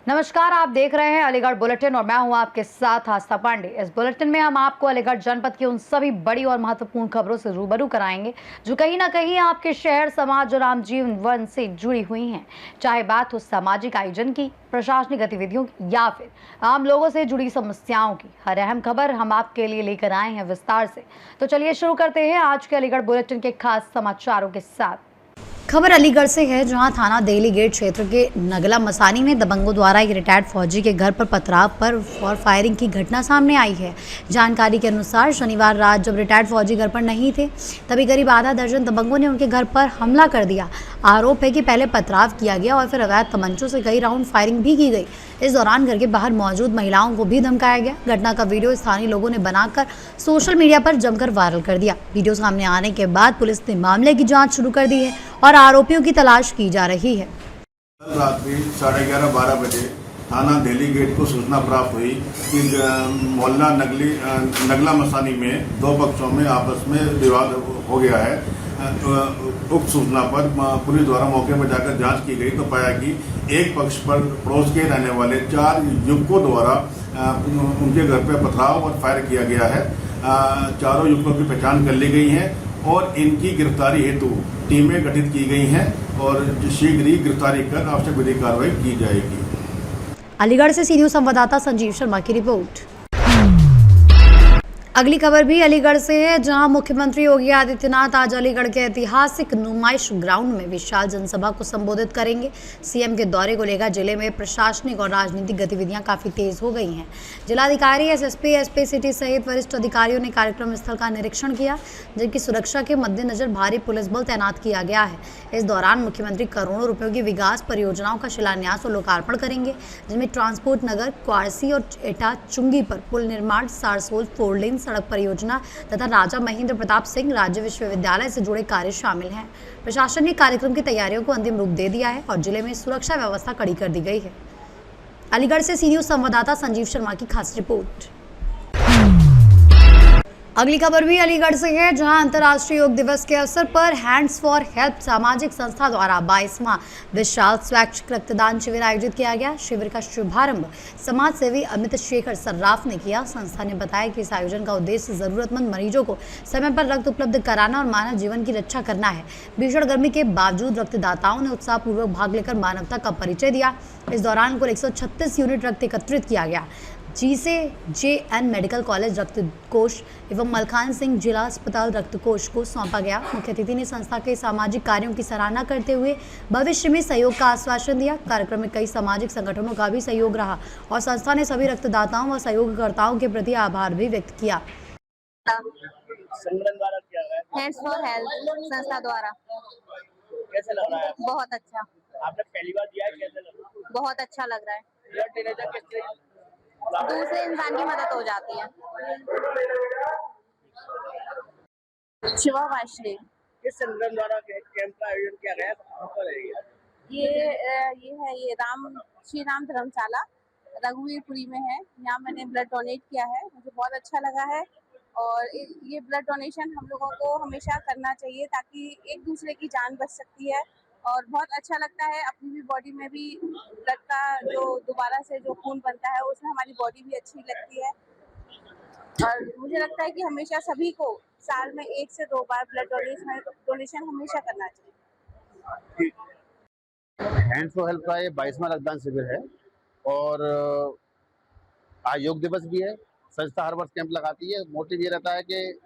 नमस्कार, आप देख रहे हैं अलीगढ़ बुलेटिन और मैं हूं आपके साथ आस्था पांडे। इस बुलेटिन में हम आपको अलीगढ़ जनपद की उन सभी बड़ी और महत्वपूर्ण खबरों से रूबरू कराएंगे जो कहीं ना कहीं आपके शहर, समाज और आम जीवन से जुड़ी हुई हैं। चाहे बात हो सामाजिक आयोजन की, प्रशासनिक गतिविधियों की या फिर आम लोगों से जुड़ी समस्याओं की, हर अहम खबर हम आपके लिए लेकर आए हैं विस्तार से। तो चलिए शुरू करते हैं आज के अलीगढ़ बुलेटिन के खास समाचारों के साथ। खबर अलीगढ़ से है, जहां थाना देली गेट क्षेत्र के नगला मसानी में दबंगों द्वारा एक रिटायर्ड फौजी के घर पर पथराव पर और फायरिंग की घटना सामने आई है। जानकारी के अनुसार शनिवार रात जब रिटायर्ड फौजी घर पर नहीं थे, तभी करीब आधा दर्जन दबंगों ने उनके घर पर हमला कर दिया। आरोप है कि पहले पथराव किया गया और फिर अवैध तमंचों से कई राउंड फायरिंग भी की गई। इस दौरान घर के बाहर मौजूद महिलाओं को भी धमकाया गया। घटना का वीडियो स्थानीय लोगों ने बनाकर सोशल मीडिया पर जमकर वायरल कर दिया। वीडियो सामने आने के बाद पुलिस ने मामले की जांच शुरू कर दी है और आरोपियों की तलाश की जा रही है। कल रात्रि 11:30-12 बजे थाना देली गेट को सूचना प्राप्त हुई कि मोहल्ला नगला मसानी में दो पक्षों में आपस में विवाद हो गया है। उक्त सूचना पर पुलिस द्वारा मौके पर जाकर जांच की गई तो पाया कि एक पक्ष पर पड़ोस के रहने वाले 4 युवकों द्वारा उनके घर पर पथराव और फायर किया गया है। चारों युवकों की पहचान कर ली गई है और इनकी गिरफ्तारी हेतु टीमें गठित की गई हैं और शीघ्र ही गिरफ्तारी कर आवश्यक विधिक कार्रवाई की जाएगी। अलीगढ़ से सीनियर संवाददाता संजीव शर्मा की रिपोर्ट। अगली खबर भी अलीगढ़ से है, जहां मुख्यमंत्री योगी आदित्यनाथ आज अलीगढ़ के ऐतिहासिक नुमाइश ग्राउंड में विशाल जनसभा को संबोधित करेंगे। सीएम के दौरे को लेकर जिले में प्रशासनिक और राजनीतिक गतिविधियां काफी तेज हो गई हैं। जिलाधिकारी, एसएसपी, एसपी सिटी सहित वरिष्ठ अधिकारियों ने कार्यक्रम स्थल का निरीक्षण किया, जिनकी सुरक्षा के मद्देनजर भारी पुलिस बल तैनात किया गया है। इस दौरान मुख्यमंत्री करोड़ों रुपयों की विकास परियोजनाओं का शिलान्यास और लोकार्पण करेंगे, जिनमें ट्रांसपोर्ट नगर, क्वारसी और एटा चुंगी पर पुल निर्माण, सारसोल 4 लेन सड़क परियोजना तथा राजा महेंद्र प्रताप सिंह राज्य विश्वविद्यालय से जुड़े कार्य शामिल हैं। प्रशासन ने कार्यक्रम की तैयारियों को अंतिम रूप दे दिया है और जिले में सुरक्षा व्यवस्था कड़ी कर दी गई है। अलीगढ़ से सीनियर संवाददाता संजीव शर्मा की खास रिपोर्ट। अगली खबर भी अलीगढ़ से है, जहां अंतर्राष्ट्रीय योग दिवस के अवसर पर हैंड्स फॉर हेल्प सामाजिक संस्था द्वारा 22वां विशाल स्वैच्छिक रक्तदान शिविर आयोजित किया गया। शिविर का शुभारंभ समाज सेवी अमित शेखर सर्राफ ने किया। संस्था ने बताया कि इस आयोजन का उद्देश्य जरूरतमंद मरीजों को समय पर रक्त उपलब्ध कराना और मानव जीवन की रक्षा करना है। भीषण गर्मी के बावजूद रक्तदाताओं ने उत्साहपूर्वक भाग लेकर मानवता का परिचय दिया। इस दौरान कुल 136 यूनिट रक्त एकत्रित किया गया, जिसे JN मेडिकल कॉलेज रक्त कोष एवं मलखान सिंह जिला अस्पताल रक्त कोष को सौंपा गया। मुख्य अतिथि ने संस्था के सामाजिक कार्यों की सराहना करते हुए भविष्य में सहयोग का आश्वासन दिया। कार्यक्रम में कई सामाजिक संगठनों का भी सहयोग रहा और संस्था ने सभी रक्तदाताओं व सहयोगकर्ताओं के प्रति आभार भी व्यक्त किया। हैंड्स फॉर हेल्थ संस्था द्वारा कैसा लग रहा है? बहुत अच्छा। आपने पहली बार दिया है, कैसा लग रहा है? बहुत अच्छा लग रहा है। ब्लड देने से किस तरह दूसरे इंसान की मदद हो जाती है। शिवा वाशले। किस संगठन द्वारा कैंप का आयोजन किया गया है? कहाँ पर है ये श्री राम धर्मशाला रघुवीरपुरी में है। यहाँ मैंने ब्लड डोनेट किया है, मुझे बहुत अच्छा लगा है और ये ब्लड डोनेशन हम लोगों को हमेशा करना चाहिए ताकि एक दूसरे की जान बच सकती है और बहुत अच्छा लगता है। अपनी भी बॉडी में भी ब्लड का जो दोबारा से जो खून बनता है उसमें हमारी बॉडी भी अच्छी लगती है और मुझे लगता है कि हमेशा सभी को साल में 1 से 2 बार ब्लड डोनेशन हमेशा करना चाहिए। हैंड्स फॉर हेल्प का ये 22वां रक्तदान शिविर है और आज योग दिवस भी है। संस्था हर वर्ष कैंप लगाती है। मोटिव ये रहता है कि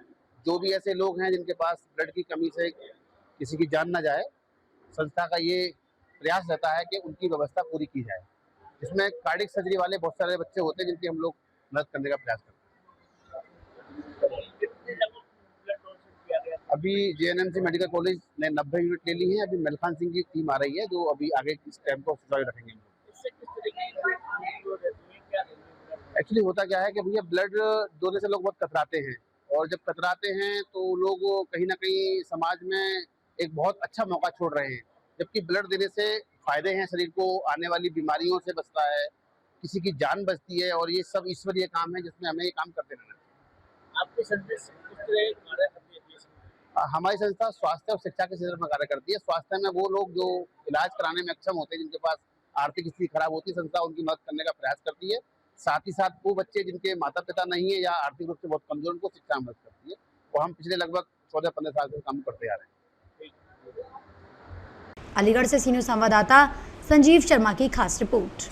जो भी ऐसे लोग हैं जिनके पास ब्लड की कमी से किसी की जान ना जाए, संस्था का ये प्रयास रहता है कि उनकी व्यवस्था पूरी की जाए। इसमें कार्डिक सर्जरी वाले बहुत सारे बच्चे होते हैं जिनकी हम लोग मदद करने का प्रयास करते हैं। अभी JNMC मेडिकल कॉलेज ने 90 यूनिट ले ली है। अभी मलखान सिंह की टीम आ रही है जो अभी आगे इस कैंप को सुचारू रखेंगे। एक्चुअली होता क्या है कि भैया ब्लड डोने से लोग बहुत कतराते हैं और जब कतराते हैं तो लोग कहीं ना कहीं समाज में एक बहुत अच्छा मौका छोड़ रहे हैं, जबकि ब्लड देने से फायदे हैं। शरीर को आने वाली बीमारियों से बचता है, किसी की जान बचती है और ये सब ईश्वरीय काम है जिसमें हमें ये काम करते रहना चाहिए। आपकी संदेश किस तरह कार्य करती है देश में? हमारी संस्था स्वास्थ्य और शिक्षा के क्षेत्र में कार्य करती है। स्वास्थ्य में वो लोग जो इलाज कराने में अक्षम होते हैं, जिनके पास आर्थिक स्थिति खराब होती है, संस्था उनकी मदद करने का प्रयास करती है। साथ ही साथ वो बच्चे जिनके माता पिता नहीं है या आर्थिक रूप से बहुत कमजोर, उनको शिक्षा में मदद करती है। और हम पिछले लगभग 14-15 साल से काम करते आ रहे हैं। अलीगढ़ से सीनियर संवाददाता संजीव शर्मा की खास रिपोर्ट।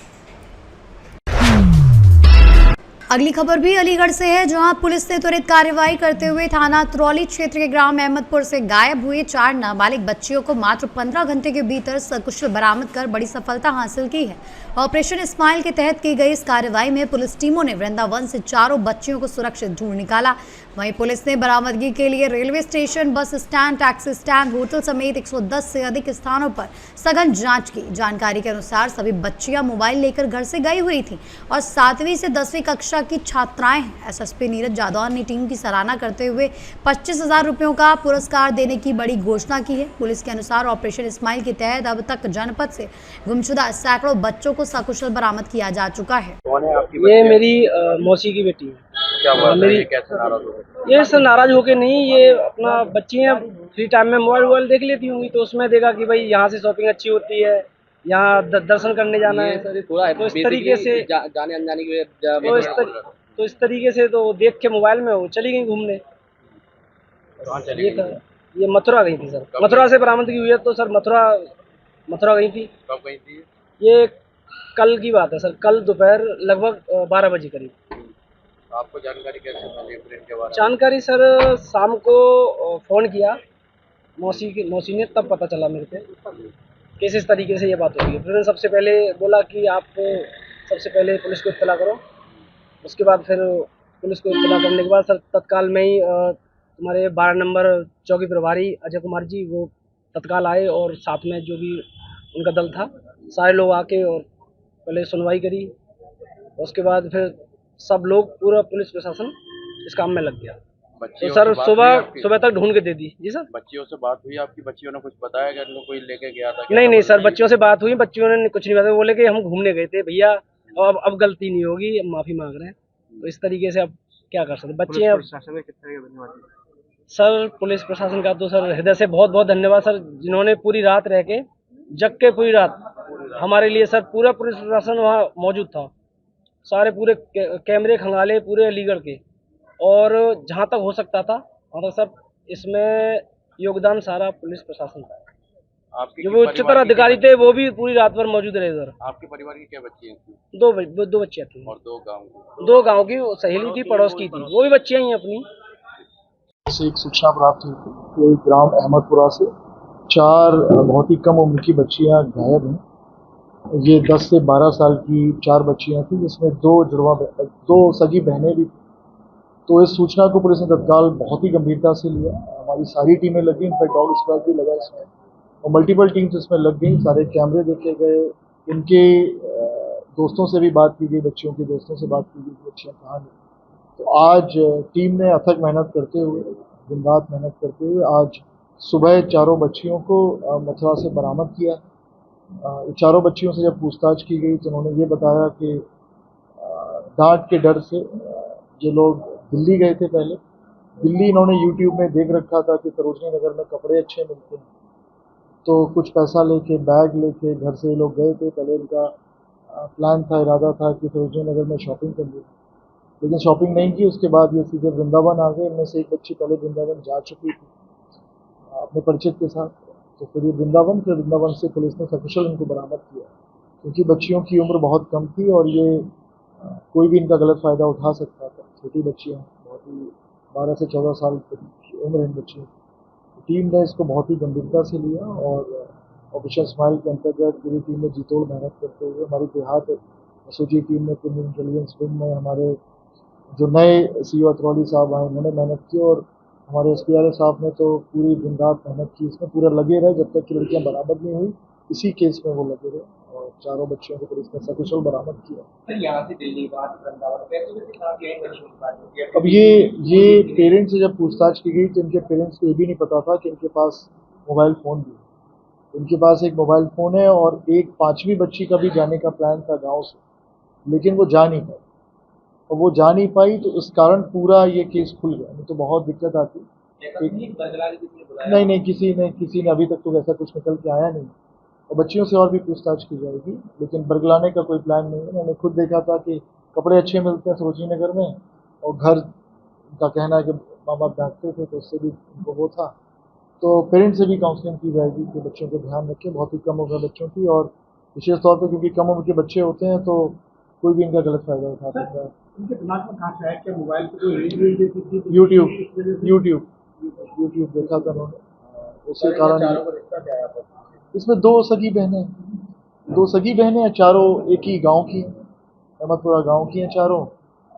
अगली खबर भी अलीगढ़ से है, जहां पुलिस ने त्वरित कार्रवाई करते हुए थाना तरौली क्षेत्र के ग्राम अहमदपुर से गायब हुए 4 नाबालिग बच्चियों को मात्र 15 घंटे के भीतर सकुशल बरामद कर बड़ी सफलता हासिल की है। ऑपरेशन इस्माइल के तहत की गई इस कार्रवाई में पुलिस टीमों ने वृंदावन से चारों बच्चियों को सुरक्षित ढूंढ निकाला। वहीं पुलिस ने बरामदगी के लिए railway station, bus stand, taxi stand, hotel समेत 110 से अधिक स्थानों पर सघन जांच की। जानकारी के अनुसार सभी बच्चियां मोबाइल लेकर घर से गई हुई थी और 7वीं से 10वीं कक्षा की छात्राएं हैं। एसएसपी नीरज जादौन ने टीम की सराहना करते हुए 25,000 रुपयों का पुरस्कार देने की बड़ी घोषणा की है। पुलिस के अनुसार ऑपरेशन इस्माइल के तहत अब तक जनपद से गुमशुदा सैकड़ों बच्चों को सकुशल बरामद किया जा चुका है। ये मेरी मौसी की बेटी है। क्या मेरी कैसे नाराज हो गए? ये सर नाराज होके नहीं, ये अपना बच्ची हैं, फ्री टाइम में मोबाइल देख लेती होंगी, तो उसमें देखा कि भाई यहाँ से शॉपिंग अच्छी होती है, यहाँ दर्शन करने जाना है, तो इस तरीके से जाने अनजाने की तो इस तरीके से तो देख के मोबाइल में वो चली गई घूमने। ये मथुरा गई थी सर, मथुरा से बरामदगी हुई है। तो सर मथुरा गई थी। कब गई थी? ये कल की बात है सर, कल दोपहर लगभग 12 बजे करीब। आपको जानकारी कैसे मिली फ्रेंड के बारे में? जानकारी सर शाम को फ़ोन किया मौसी ने, तब पता चला मेरे को किस इस तरीके से ये बात हो रही है। फिर सबसे पहले बोला कि आप सबसे पहले पुलिस को इत्तला करो। उसके बाद फिर पुलिस को इत्तला करने के बाद सर तत्काल में ही तुम्हारे 12 नंबर चौकी प्रभारी अजय कुमार जी वो तत्काल आए और साथ में जो भी उनका दल था सारे लोग आके और पहले सुनवाई करी। उसके बाद फिर सब लोग पूरा पुलिस प्रशासन इस काम में लग गया। तो सर सुबह तक ढूंढ के दे दी। जी सर, बच्चियों से बात हुई आपकी? बच्चियों ने कुछ बताया कि इनको कोई लेके गया था? नहीं सर, बच्चियों से बात हुई, बच्चियों ने कुछ नहीं बताया। बोले कि हम घूमने गए थे भैया, अब गलती नहीं होगी, अब माफी मांग रहे हैं। तो इस तरीके से अब क्या कर सकते बच्चे। अब सर पुलिस प्रशासन का तो सर हृदय से बहुत बहुत धन्यवाद सर, जिन्होंने पूरी रात रह के जग के पूरी रात हमारे लिए सर पूरा पुलिस प्रशासन वहाँ मौजूद था। सारे पूरे कैमरे खंगाले पूरे अलीगढ़ के, और जहाँ तक हो सकता था वहाँ तक सब इसमें योगदान सारा पुलिस प्रशासन का। जो वो उच्चतर अधिकारी थे वो भी पूरी रात भर मौजूद रहे सर। आपके परिवार की क्या बच्चियां थी? दो बच्चियाँ थी। और दो गांव की सहेली थी, पड़ोस की थी, वो भी बच्चियाँ ही अपनी। से एक सूचना प्राप्त हुई थी कि ग्राम अहमदपुरा से 4 बहुत ही कम उम्र की बच्चियां गायब हैं। ये 10 से 12 साल की 4 बच्चियां थी, जिसमें 2 सगी बहनें भी थी। तो इस सूचना को पुलिस ने तत्काल बहुत ही गंभीरता से लिया। हमारी सारी टीमें लगी, इनफैक्ट डॉग स्क्वाड भी लगा इसमें, और मल्टीपल टीम्स इसमें लग गई। सारे कैमरे देखे गए, इनके दोस्तों से भी बात की गई, बच्चियों के दोस्तों से बात की गई, बच्चियाँ कहाँ गई। तो आज टीम ने अथक मेहनत करते हुए, दिन रात मेहनत करते हुए आज सुबह चारों बच्चियों को मथुरा से बरामद किया। चारों बच्चियों से जब पूछताछ की गई तो उन्होंने ये बताया कि डांट के डर से ये लोग दिल्ली गए थे। पहले दिल्ली इन्होंने यूट्यूब में देख रखा था कि सरोजनी नगर में कपड़े अच्छे मिलते हैं, तो कुछ पैसा लेके बैग लेके घर से ये लोग गए थे। पहले इनका प्लान था, इरादा था कि सरोजनी नगर में शॉपिंग करनी, लेकिन शॉपिंग नहीं की। उसके बाद ये सीधे वृंदावन आ गए। इनमें से एक बच्ची पहले वृंदावन जा चुकी थी अपने परिचित के साथ, तो फिर ये वृंदावन से पुलिस ने सकुशल इनको बरामद किया, क्योंकि बच्चियों की उम्र बहुत कम थी और ये कोई भी इनका गलत फ़ायदा उठा सकता था। छोटी बच्चियाँ, बहुत ही 12 से 14 साल की उम्र इन बच्चियों की। टीम ने इसको बहुत ही गंभीरता से लिया और ऑपरेशन स्माइल के अंतर्गत पूरी टीम ने जीतोड़ मेहनत करते हुए, हमारी देहात एसओजी टीम ने, क्रिमिनल इंटेलिजेंस विंग में हमारे जो नए सीओ अतरौली साहब आए उन्होंने मेहनत की, और हमारे एसपीआरओ साहब ने तो पूरी दिन रात मेहनत की। इसमें पूरा लगे रहे जब तक कि लड़कियां बरामद नहीं हुई। इसी केस में वो लगे रहे और चारों बच्चियों को पुलिस ने सकुशल बरामद किया। अब ये पेरेंट्स से जब पूछताछ की गई तो इनके पेरेंट्स को ये भी नहीं पता था कि इनके पास मोबाइल फ़ोन भी है। इनके पास एक मोबाइल फ़ोन है और एक 5वीं बच्ची का भी जाने का प्लान था गाँव से, लेकिन वो जा नहीं पाई। और वो जा नहीं पाई, तो इस कारण पूरा ये केस खुल गया, नहीं तो बहुत दिक्कत आती। नहीं, किसी ने अभी तक तो वैसा कुछ निकल के आया नहीं, और बच्चियों से और भी पूछताछ की जाएगी, लेकिन बरगलाने का कोई प्लान नहीं है। मैंने खुद देखा था कि कपड़े अच्छे मिलते हैं सरोजिनी नगर में, और घर का कहना है कि माँ बाप डांटते थे, तो उससे भी उनको वो था। तो पेरेंट्स से भी काउंसलिंग की जाएगी कि बच्चों को ध्यान रखें, बहुत ही कम उम्र बच्चों की, और विशेष तौर पे क्योंकि कम उम्र के बच्चे होते हैं तो कोई भी इनका गलत फायदा उठा सकता है। उनके दिमाग में कहाँ से है कि मोबाइल पे जो रील देखी थी यूट्यूब देखा था उन्होंने, उसके कारण इसमें दो सगी बहनें हैं, चारों एक ही गांव की हैं, अहमदपुरा गांव की हैं चारों,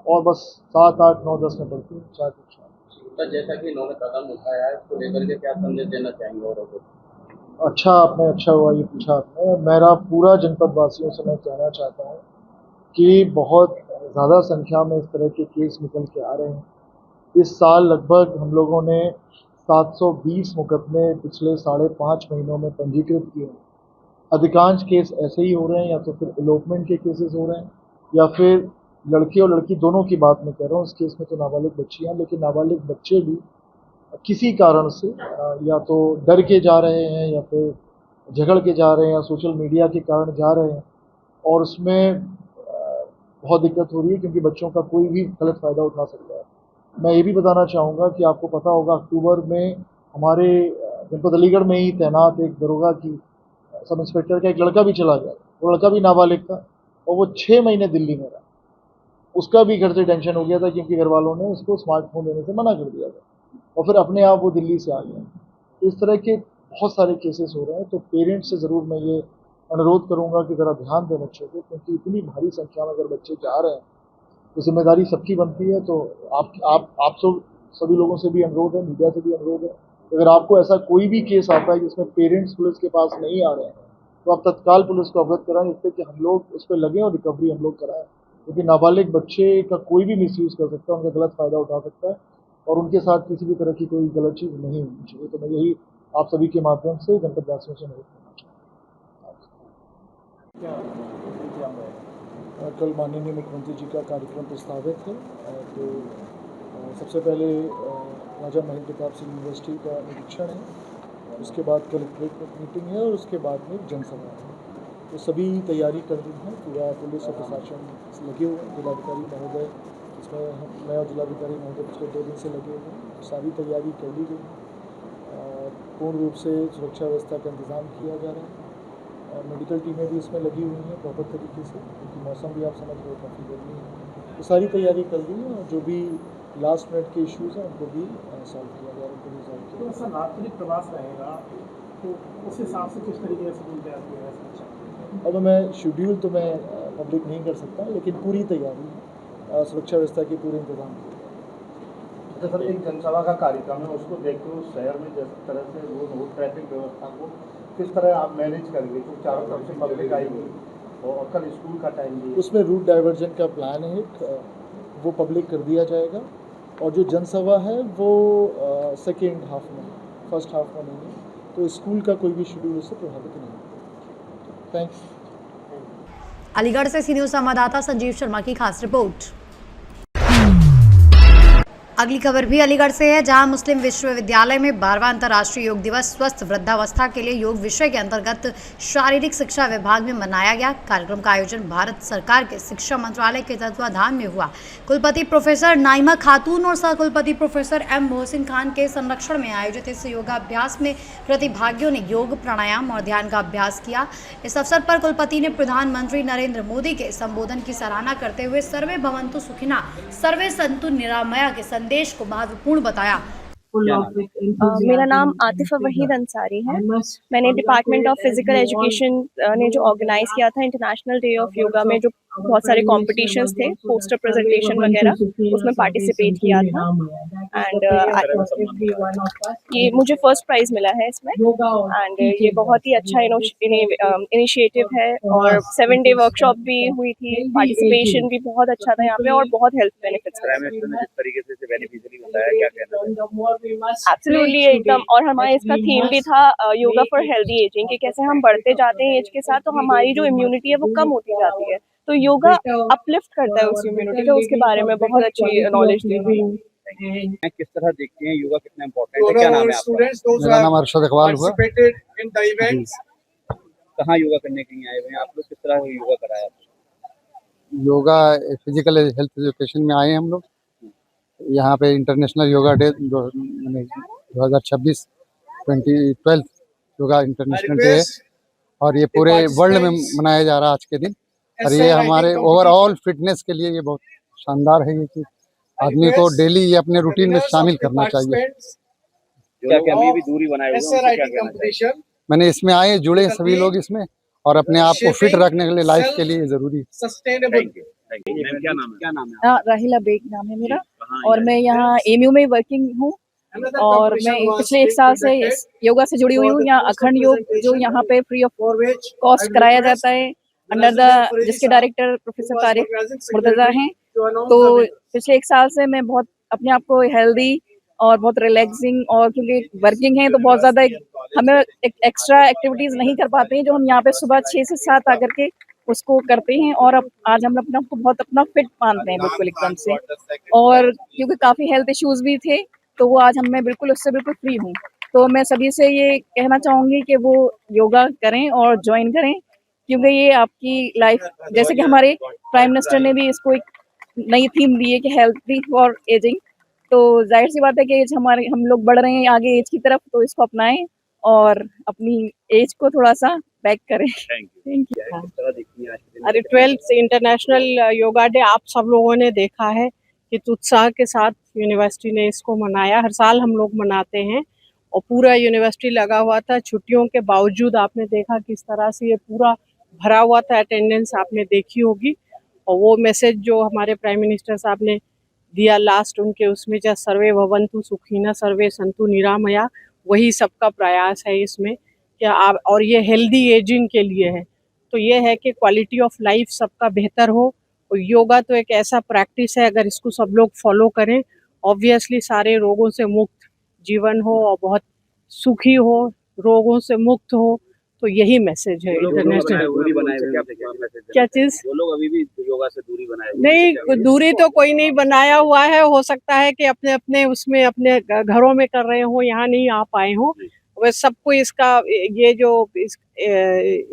और बस 7, 8, 9, 10 में पढ़ती हैं, 4 कक्षा। तो जैसा कि इन्होंने कदम उठाया है उसको लेकर के क्या संदेश देना चाहेंगे औरों को? अच्छा हुआ ये पूछा आपने। मेरा पूरा जनपद वासियों से मैं कहना चाहता हूँ कि बहुत ज़्यादा संख्या में इस तरह के केस निकल के आ रहे हैं। इस साल लगभग हम लोगों ने 720 मुकदमे पिछले 5.5 महीनों में पंजीकृत किए हैं। अधिकांश केस ऐसे ही हो रहे हैं, या तो फिर इलोपमेंट के केसेस हो रहे हैं, या फिर लड़के और लड़की दोनों की बात मैं कह रहा हूँ। इस केस में तो नाबालिग बच्चियाँ, लेकिन नाबालिग बच्चे भी किसी कारण से या तो डर के जा रहे हैं, या फिर झगड़ के जा रहे हैं, या सोशल मीडिया के कारण जा रहे हैं, और उसमें बहुत दिक्कत हो रही है, क्योंकि बच्चों का कोई भी गलत फ़ायदा उठा सकता है। मैं ये भी बताना चाहूँगा कि आपको पता होगा अक्टूबर में हमारे जनपद अलीगढ़ में ही तैनात एक दरोगा की सब इंस्पेक्टर का एक लड़का भी चला गया। वो लड़का भी नाबालिग था, और वो 6 महीने दिल्ली में रहा। उसका भी घर से टेंशन हो गया था, क्योंकि घर वालों ने उसको स्मार्टफोन देने से मना कर दिया था, और फिर अपने आप वो दिल्ली से आ गया। तो इस तरह के बहुत सारे केसेस हो रहे हैं। तो पेरेंट्स से ज़रूर मैं ये अनुरोध करूँगा कि ज़रा ध्यान दें बच्चों को, क्योंकि इतनी भारी संख्या में अगर बच्चे जा रहे हैं तो जिम्मेदारी सबकी बनती है। तो आप सभी लोगों से भी अनुरोध है, मीडिया से भी अनुरोध है, अगर आपको ऐसा कोई भी केस आता है जिसमें पेरेंट्स पुलिस के पास नहीं आ रहे हैं, तो आप तत्काल पुलिस को अवगत कराएं, जिससे कि हम लोग उस पर लगें और रिकवरी हम लोग कराएं। क्योंकि नाबालिग बच्चे का कोई भी मिसयूज़ कर सकता है, उनका गलत फ़ायदा उठा सकता है, और उनके साथ किसी भी तरह की कोई गलत चीज़ नहीं होनी चाहिए। तो मैं यही आप सभी के माध्यम से जनपद वासियों से अनुरोध करना चाहता हूँ। कल माननीय मुख्यमंत्री जी का कार्यक्रम प्रस्तावित है, तो सबसे पहले राजा महेंद्र प्रताप सिंह यूनिवर्सिटी का निरीक्षण है, उसके बाद कलेक्ट्रेट मीटिंग है, और उसके बाद में जनसभा है। तो सभी तैयारी कर दी है, पूरा पुलिस और प्रशासन लगे हुए हैं, जिलाधिकारी महोदय, इसमें मैं और जिलाधिकारी महोदय पिछले 2 दिन से लगे हुए हैं। तो सारी तैयारी कर ली गई है, पूर्ण रूप से सुरक्षा व्यवस्था का इंतज़ाम किया जा रहा है, और मेडिकल टीमें भी इसमें लगी हुई हैं प्रॉपर तरीके से, क्योंकि मौसम भी आप समझ रहे हो काफ़ी गर्मी है। तो सारी तैयारी कर ली है, और जो भी लास्ट मिनट के इश्यूज़ हैं उनको भी सॉल्व किया गया, उनको रिजॉल्व किया। तो ऐसा रात्रि प्रवास रहेगा तो उस हिसाब से किस तरीके से शेड्यूल तैयार किया जा सकता है? अब मैं शेड्यूल तो मैं पब्लिक नहीं कर सकता, लेकिन पूरी तैयारी सुरक्षा व्यवस्था की पूरे इंतजाम किए। अच्छा सर, एक जनसभा का कार्यक्रम है, उसको देखते हुए शहर में जिस तरह से वो रोड ट्रैफिक व्यवस्था को किस तरह आप मैनेज करेंगे, तो चारों तरफ से पब्लिक आएगी और कल स्कूल का टाइम भी है। उसमें रूट डाइवर्जन का प्लान है, वो पब्लिक कर दिया जाएगा, और जो जनसभा है वो सेकेंड हाफ में, फर्स्ट हाफ में नहीं है, तो स्कूल का कोई भी शेड्यूल उससे प्रभावित नहीं होगा। थैंक्स। अलीगढ़ से सी न्यूज़ संवाददाता संजीव शर्मा की खास रिपोर्ट। अगली खबर भी अलीगढ़ से है, जहां मुस्लिम विश्वविद्यालय में 12वां अंतर्राष्ट्रीय योग दिवस स्वस्थ वृद्धावस्था के लिए योग विषय के अंतर्गत शारीरिक शिक्षा विभाग में मनाया गया। कार्यक्रम का आयोजन भारत सरकार के शिक्षा मंत्रालय के तत्वाधान में हुआ। कुलपति प्रोफेसर नाइमा खातून और सह कुलपति प्रोफेसर एम मोहसिन खान के संरक्षण में आयोजित इस योगाभ्यास में प्रतिभागियों ने योग, प्राणायाम और ध्यान का अभ्यास किया। इस अवसर पर कुलपति ने प्रधानमंत्री नरेंद्र मोदी के संबोधन की सराहना करते हुए सर्वे भवन्तु सुखिनः सर्वे सन्तु निरामया के संदेश को महत्वपूर्ण बताया। मेरा नाम आतिफा वहीद अंसारी है। मैंने डिपार्टमेंट ऑफ फिजिकल एजुकेशन ने जो ऑर्गेनाइज किया था इंटरनेशनल डे ऑफ योगा में, जो बहुत सारे कॉम्पिटिशंस थे, पोस्टर प्रेजेंटेशन वगैरह, उसमें पार्टिसिपेट किया था। एंड ये मुझे फर्स्ट प्राइज मिला है इसमें, एंड ये बहुत ही अच्छा इनिशिएटिव है। और 7 डे वर्कशॉप भी हुई थी, पार्टिसिपेशन भी बहुत अच्छा था यहाँ पे, और बहुत हेल्थ बेनिफिट्स थे। एब्सोल्युटली एकदम। और हमारे इसका थीम भी था योगा फॉर हेल्दी एजिंग, कि कैसे हम बढ़ते जाते हैं एज के साथ, तो हमारी जो इम्यूनिटी है वो कम होती जाती है, तो योगा अपलिफ्ट करता है उस इम्यूनिटी को, उसके बारे में बहुत अच्छी नॉलेज दी हुई है। किस तरह देखते हैं योगा कितना इम्पोर्टेंट है? क्या नाम है आपका? मेरा नाम अरशद इकबाल हुआ। कहाँ योगा करने के लिए आए हुए हैं आप लोग? किस तरह योगा कराया? योगा फिजिकल हेल्थ एजुकेशन में आए हैं हम लोग। यहाँ पे international yoga day 2026 2012 yoga international day है और ये पूरे वर्ल्ड में मनाया जा रहा है आज के दिन। और ये हमारे ओवरऑल फिटनेस के लिए ये बहुत शानदार है, ये कि आदमी को डेली ये अपने रूटीन में शामिल करना चाहिए। क्या क्या अभी भी दूरी बनाए हुए हैं, उनसे क्या कहना चाहिए? मैंने इसमें आए जुड़े सभी लोग इसमें और अपने आप को फिट रखने के लिए लाइफ के लिए जरूरी है। Thank you. मैम, क्या नाम है? राहिला बेग नाम है मेरा और मैं यहाँ एमयू में वर्किंग हूँ और मैं पिछले 1 साल से इस योगा से जुड़ी हुई हूँ। यहाँ अखंड योग जो यहाँ पे फ्री ऑफ कॉस्ट कराया जाता है अंडर द जिसके डायरेक्टर प्रोफेसर तारिक मुर्तजा हैं। तो पिछले 1 साल से मैं बहुत अपने आप को हेल्दी और बहुत रिलैक्सिंग, और क्योंकि वर्किंग है तो बहुत ज़्यादा हमें एक्स्ट्रा एक्टिविटीज़ नहीं कर पाते हैं जो हम यहाँ पे सुबह 6 से 7 आकर के उसको करते हैं। और अब आज हम अपने आप को बहुत अपना फिट मानते हैं बिल्कुल एकदम से, और क्योंकि काफ़ी हेल्थ इश्यूज़ भी थे तो वो आज मैं बिल्कुल उससे बिल्कुल फ्री हूँ। तो मैं सभी से ये कहना चाहूँगी कि वो योगा करें और ज्वाइन करें, क्योंकि ये आपकी लाइफ, जैसे कि हमारे प्राइम मिनिस्टर ने भी इसको एक नई थीम दी है कि हेल्थी फॉर एजिंग, तो जाहिर सी बात है कि एज हम लोग बढ़ रहे हैं आगे एज की तरफ, तो इसको अपनाएं और अपनी एज को थोड़ा सा बैक करें। Thank you. अरे 12th इंटरनेशनल योगा डे आप सब लोगों ने देखा है कि उत्साह के साथ यूनिवर्सिटी ने इसको मनाया। हर साल हम लोग मनाते हैं और पूरा यूनिवर्सिटी लगा हुआ था। छुट्टियों के बावजूद आपने देखा किस तरह से ये पूरा भरा हुआ था, अटेंडेंस आपने देखी होगी। और वो मैसेज जो हमारे प्राइम मिनिस्टर साहब ने दिया लास्ट उनके उसमें, जहाँ सर्वे भवन्तु सुखिनः सर्वे सन्तु निरामया, वही सबका प्रयास है इसमें क्या आप, और ये हेल्दी एजिंग के लिए है। तो ये है कि क्वालिटी ऑफ लाइफ सबका बेहतर हो। और योगा तो एक ऐसा प्रैक्टिस है, अगर इसको सब लोग फॉलो करें ऑब्वियसली सारे रोगों से मुक्त जीवन हो और बहुत सुखी हो, रोगों से मुक्त हो। तो यही मैसेज है इंटरनेशनल। दूरी बनाए हुए हैं, क्या चीज़? वो लोग अभी भी योगा से दूरी बनाए हुए नहीं, दूरी तो कोई नहीं बनाया हुआ है। हो सकता है कि अपने अपने उसमें अपने घरों में कर रहे हो, यहाँ नहीं आ पाए हो। वह सबको इसका ये जो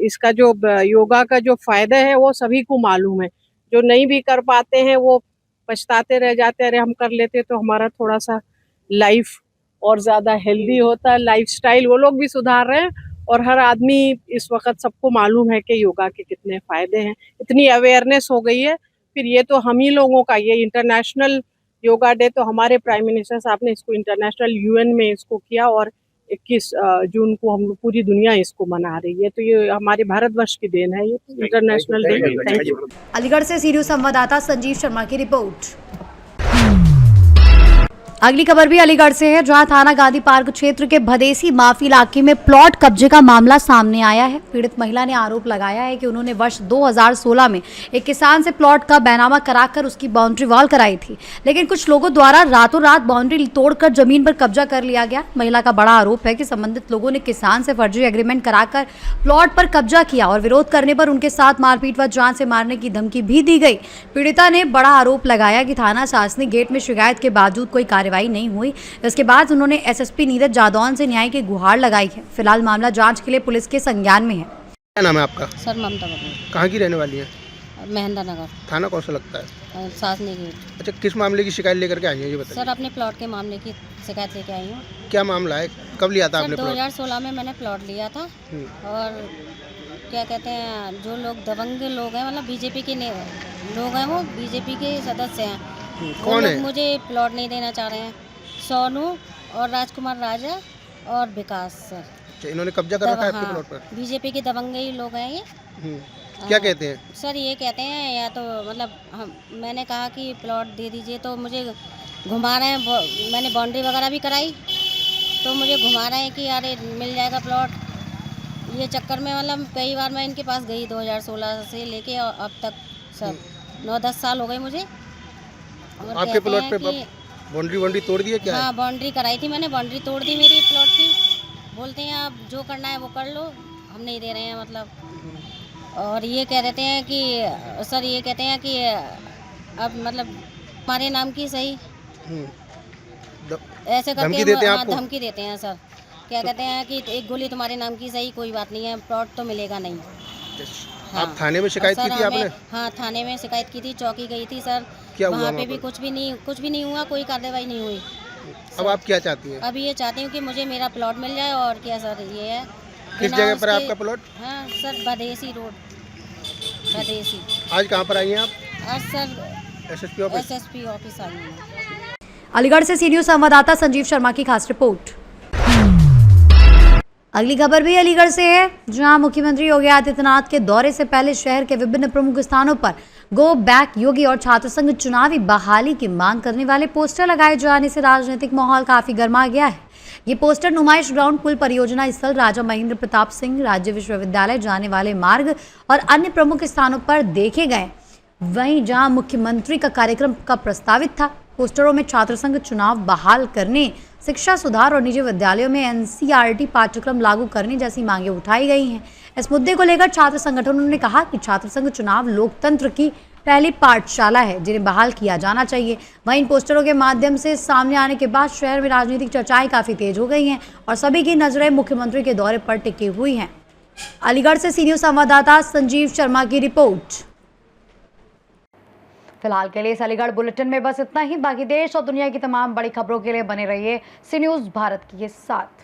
इसका जो योगा का जो फायदा है वो सभी को मालूम है। जो नहीं भी कर पाते हैं वो पछताते रह जाते हैं, अरे हम कर लेते तो हमारा थोड़ा सा लाइफ और ज़्यादा हेल्दी होता है, लाइफस्टाइल वो लोग भी सुधार रहे हैं। और हर आदमी इस वक्त सबको मालूम है कि योगा के कितने फ़ायदे हैं, इतनी अवेयरनेस हो गई है। फिर ये तो हम ही लोगों का, ये इंटरनेशनल योगा डे तो हमारे प्राइम मिनिस्टर साहब ने इसको इंटरनेशनल यूएन में इसको किया और 21 जून को हम पूरी दुनिया इसको मना रही है। तो ये हमारे भारतवर्ष की देन है, ये international day. Thank you. Aligarh से सीरियो संवाददाता संजीव शर्मा की रिपोर्ट। अगली खबर भी अलीगढ़ से है, जहां थाना गांधी पार्क क्षेत्र के भदेसी माफी इलाके में प्लॉट कब्जे का मामला सामने आया है। पीड़ित महिला ने आरोप लगाया है कि उन्होंने वर्ष 2016 में एक किसान से प्लॉट का बैनामा कराकर उसकी बाउंड्री वॉल कराई थी, लेकिन कुछ लोगों द्वारा रातों रात बाउंड्री तोड़कर जमीन पर कब्जा कर लिया गया। महिला का बड़ा आरोप है कि संबंधित लोगों ने किसान से फर्जी एग्रीमेंट कराकर प्लॉट पर कब्जा किया और विरोध करने पर उनके साथ मारपीट व जान से मारने की धमकी भी दी गई। पीड़िता ने बड़ा आरोप लगाया कि थाना शासनिक गेट में शिकायत के बावजूद कोई कार्रवाई नहीं हुई। इसके बाद उन्होंने एसएसपी नीरज जादौन से न्याय की गुहार लगाई है। फिलहाल मामला जांच के लिए पुलिस के संज्ञान में है। क्या नाम है आपका? सर ममता कपूर। कहाँ की रहने वाली है? महेंद्र नगर। थाना कौन सा लगता है? शासनिक गेट। अच्छा, किस मामले की शिकायत लेकर के आई हैं ये बताइए। सर अपने प्लॉट के मामले की शिकायत लेके आई हूँ। क्या मामला है, कब लिया था आपने प्लॉट? 2016 में मैंने प्लॉट लिया था और क्या कहते हैं, जो लोग दबंग लोग हैं, मतलब बीजेपी के लोग हैं, वो बीजेपी के सदस्य हैं। कौन है? मुझे प्लॉट नहीं देना चाह रहे हैं। सोनू और राजकुमार राजा और विकास सर। अच्छा, इन्होंने कब्जा कर रखा है आपके प्लॉट पर? बीजेपी के दबंगई लोग हैं ये। क्या कहते हैं सर? ये कहते हैं या तो मतलब मैंने कहा कि प्लॉट दे दीजिए तो मुझे घुमा रहे हैं। मैंने बाउंड्री वगैरह भी कराई तो मुझे घुमा रहे हैं कि अरे मिल जाएगा प्लॉट। ये चक्कर में मतलब कई बार मैं इनके पास गई 2016 से लेके और अब तक सब 9-10 साल हो गए मुझे। और आपके प्लॉट पे बाउंड्री तोड़ दी है क्या? हाँ, बाउंड्री कराई थी मैंने, बाउंड्री तोड़ दी मेरी प्लॉट की। बोलते हैं आप जो करना है वो कर लो, हम नहीं दे रहे हैं मतलब। और ये कह देते हैं कि सर ये कहते हैं कि अब मतलब हमारे नाम की सही ऐसे करके धमकी देते हैं आपको? धमकी देते हैं सर। क्या कहते हैं कि एक गोली तुम्हारे नाम की सही, कोई बात नहीं है, प्लॉट तो मिलेगा नहीं। आप थाने में शिकायत की थी आपने? हाँ, थाने में शिकायत की थी, चौकी गई थी सर। क्या हुआ वहाँ पे वहाँ भी पर? कुछ भी नहीं हुआ, कोई कार्रवाई नहीं हुई। अब आप क्या चाहती हैं? अभी ये चाहती हूँ कि मुझे मेरा प्लॉट मिल जाए। और क्या सर, ये है किस बिना जगह पर है उसके- आपका प्लॉट? हाँ सर, बदेसी रोड, बदेसी। आज कहाँ पर आई हैं आप? आज sir SSP office? SSP office आई हूँ। अलीगढ़ से सी न्यूज संवाददाता संजीव शर्मा की खास रिपोर्ट। अगली खबर भी अलीगढ़ से है, जहां मुख्यमंत्री योगी आदित्यनाथ के दौरे से पहले शहर के विभिन्न प्रमुख स्थानों पर गो बैक योगी और छात्र संघ चुनावी बहाली की मांग करने वाले पोस्टर लगाए जाने से राजनीतिक माहौल काफी गर्मा गया है। ये पोस्टर नुमाइश ग्राउंड, पुल परियोजना स्थल, राजा महेंद्र प्रताप सिंह राज्य विश्वविद्यालय जाने वाले मार्ग और अन्य प्रमुख स्थानों पर देखे गए। वहीं जहां मुख्यमंत्री का कार्यक्रम का प्रस्तावित था, पोस्टरों में छात्र संघ चुनाव बहाल करने, शिक्षा सुधार और निजी विद्यालयों में एनसीईआरटी पाठ्यक्रम लागू करने जैसी मांगें उठाई गई हैं। इस मुद्दे को लेकर छात्र संगठनों ने कहा कि छात्र संघ चुनाव लोकतंत्र की पहली पाठशाला है, जिन्हें बहाल किया जाना चाहिए। वहीं इन पोस्टरों के माध्यम से सामने आने के बाद शहर में राजनीतिक चर्चाएं काफी तेज हो गई हैं और सभी की नजरें मुख्यमंत्री के दौरे पर टिकी हुई हैं। अलीगढ़ से सी न्यूज संवाददाता संजीव शर्मा की रिपोर्ट। फिलहाल के लिए इस अलीगढ़ बुलेटिन में बस इतना ही। बाकी देश और दुनिया की तमाम बड़ी खबरों के लिए बने रहिए सी न्यूज भारत के साथ।